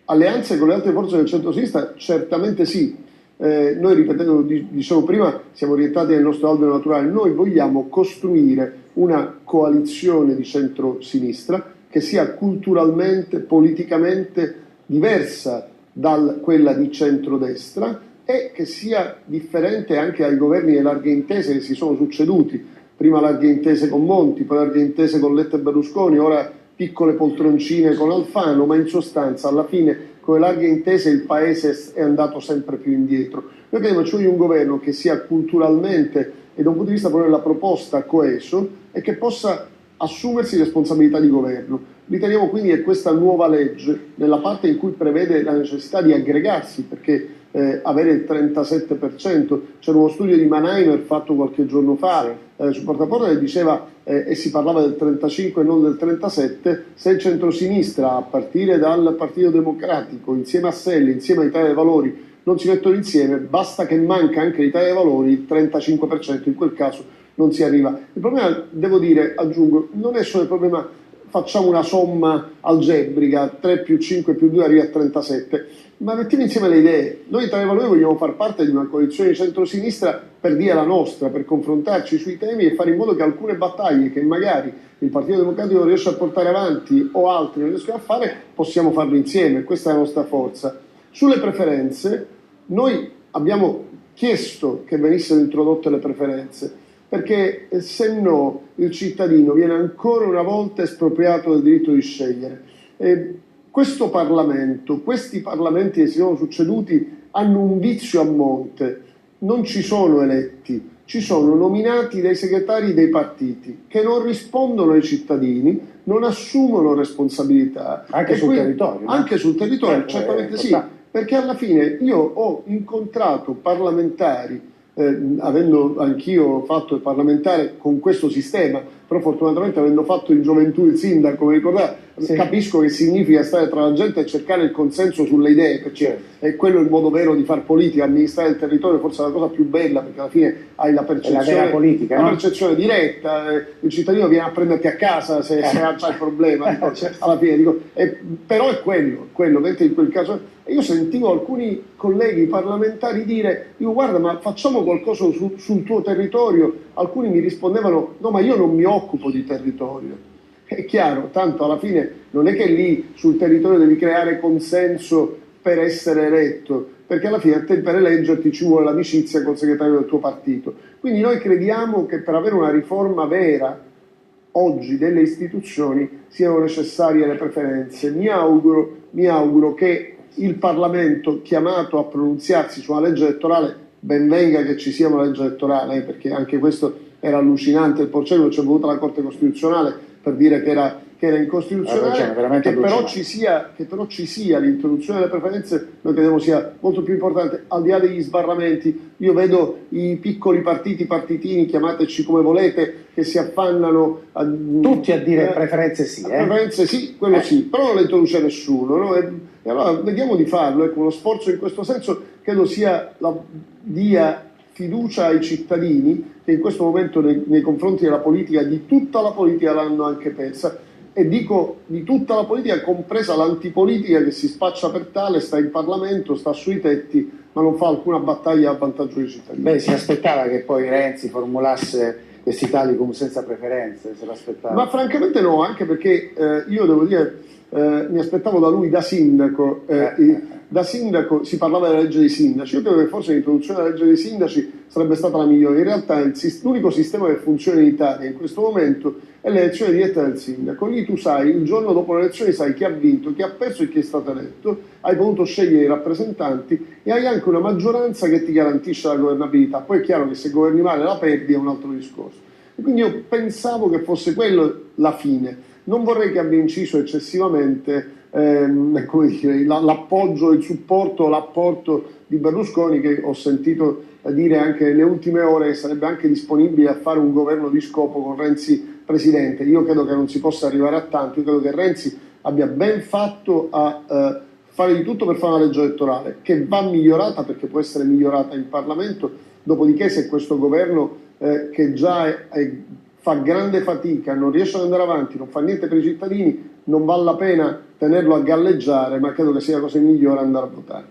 alleanze con le altre forze del centro-sinistra? Certamente sì. Noi, ripetendo, dicevo prima, siamo orientati nel nostro albero naturale. Noi vogliamo costruire una coalizione di centro-sinistra che sia culturalmente, politicamente diversa da quella di centrodestra e che sia differente anche ai governi di larghe intese che si sono succeduti. Prima larghe intese con Monti, poi larghe intese con Letta e Berlusconi, ora piccole poltroncine con Alfano, ma in sostanza alla fine con le larghe intese il Paese è andato sempre più indietro. Noi crediamo cioè in un governo che sia culturalmente e da un punto di vista proprio della proposta coeso e che possa assumersi responsabilità di governo. Riteniamo quindi che questa nuova legge, nella parte in cui prevede la necessità di aggregarsi, perché avere il 37%, c'era uno studio di Mannheimer fatto qualche giorno fa su Portaporta che diceva, e si parlava del 35 e non del 37, se il centrosinistra, a partire dal Partito Democratico, insieme a Selli, insieme all'Italia dei Valori, non si mettono insieme, basta che manca anche l'Italia dei Valori, il 35% in quel caso non si arriva. Il problema, devo dire, aggiungo, non è solo il problema, facciamo una somma algebrica, 3 più 5 più 2 arriva a 37, ma mettiamo insieme le idee. Noi Italia dei Valori vogliamo far parte di una coalizione di centrosinistra per dire la nostra, per confrontarci sui temi e fare in modo che alcune battaglie che magari il Partito Democratico non riesce a portare avanti o altri non riescono a fare, possiamo farlo insieme, questa è la nostra forza. Sulle preferenze, noi abbiamo chiesto che venissero introdotte le preferenze, perché se no il cittadino viene ancora una volta espropriato del diritto di scegliere. Questo Parlamento, questi Parlamenti che si sono succeduti hanno un vizio a monte, non ci sono eletti, ci sono nominati dai segretari dei partiti che non rispondono ai cittadini, non assumono responsabilità. Anche sul territorio. Anche sul territorio, certamente sì, perché alla fine io ho incontrato parlamentari, avendo anch'io fatto il parlamentare con questo sistema, però fortunatamente avendo fatto in gioventù il sindaco, come ricordate, sì, capisco che significa stare tra la gente e cercare il consenso sulle idee, perché è quello il modo vero di far politica. Amministrare il territorio forse è la cosa più bella, perché alla fine hai la percezione, politica, la percezione diretta, il cittadino viene a prenderti a casa se c'è il problema, alla fine però è quello, mentre in quel caso io sentivo alcuni colleghi parlamentari dire, io guarda, ma facciamo qualcosa sul tuo territorio. Alcuni mi rispondevano, no, ma io non mi occupo di territorio. È chiaro, tanto alla fine non è che lì sul territorio devi creare consenso per essere eletto, perché alla fine a te per eleggerti ci vuole l'amicizia col segretario del tuo partito. Quindi noi crediamo che per avere una riforma vera oggi delle istituzioni siano necessarie le preferenze. Mi auguro che il Parlamento, chiamato a pronunziarsi su una legge elettorale, ben venga che ci sia una legge elettorale, perché anche questo era allucinante, il Porcellum, c'è voluta la Corte Costituzionale per dire che era incostituzionale, che però ci sia l'introduzione delle preferenze, noi crediamo sia molto più importante, al di là degli sbarramenti. Io vedo i piccoli partitini, chiamateci come volete, che si affannano tutti a dire preferenze sì. Preferenze sì, quello sì, però non le introduce nessuno, no? E allora vediamo di farlo, ecco, uno sforzo in questo senso credo dia fiducia ai cittadini che in questo momento nei confronti della politica, di tutta la politica, l'hanno anche persa, e dico di tutta la politica, compresa l'antipolitica che si spaccia per tale, sta in Parlamento, sta sui tetti, ma non fa alcuna battaglia a vantaggio dei cittadini. Beh, si aspettava che poi Renzi formulasse questi Italicum senza preferenze, se l'aspettava. Ma francamente no, anche perché io devo dire, mi aspettavo da lui da sindaco, da sindaco si parlava della legge dei sindaci, io credo che forse l'introduzione della legge dei sindaci sarebbe stata la migliore. In realtà l'unico sistema che funziona in Italia in questo momento è l'elezione diretta del sindaco. Lì tu sai, il giorno dopo le elezioni sai chi ha vinto, chi ha perso e chi è stato eletto, hai potuto scegliere i rappresentanti e hai anche una maggioranza che ti garantisce la governabilità. Poi è chiaro che se governi male la perdi, è un altro discorso. E quindi io pensavo che fosse quello la fine. Non vorrei che abbia inciso eccessivamente l'appoggio, il supporto, l'apporto di Berlusconi, che ho sentito dire anche nelle ultime ore che sarebbe anche disponibile a fare un governo di scopo con Renzi presidente. Io credo che non si possa arrivare a tanto, io credo che Renzi abbia ben fatto a fare di tutto per fare una legge elettorale che va migliorata, perché può essere migliorata in Parlamento. Dopodiché, se questo governo che già fa grande fatica, non riesce ad andare avanti, non fa niente per i cittadini, non vale la pena tenerlo a galleggiare, ma credo che sia la cosa migliore andare a votare.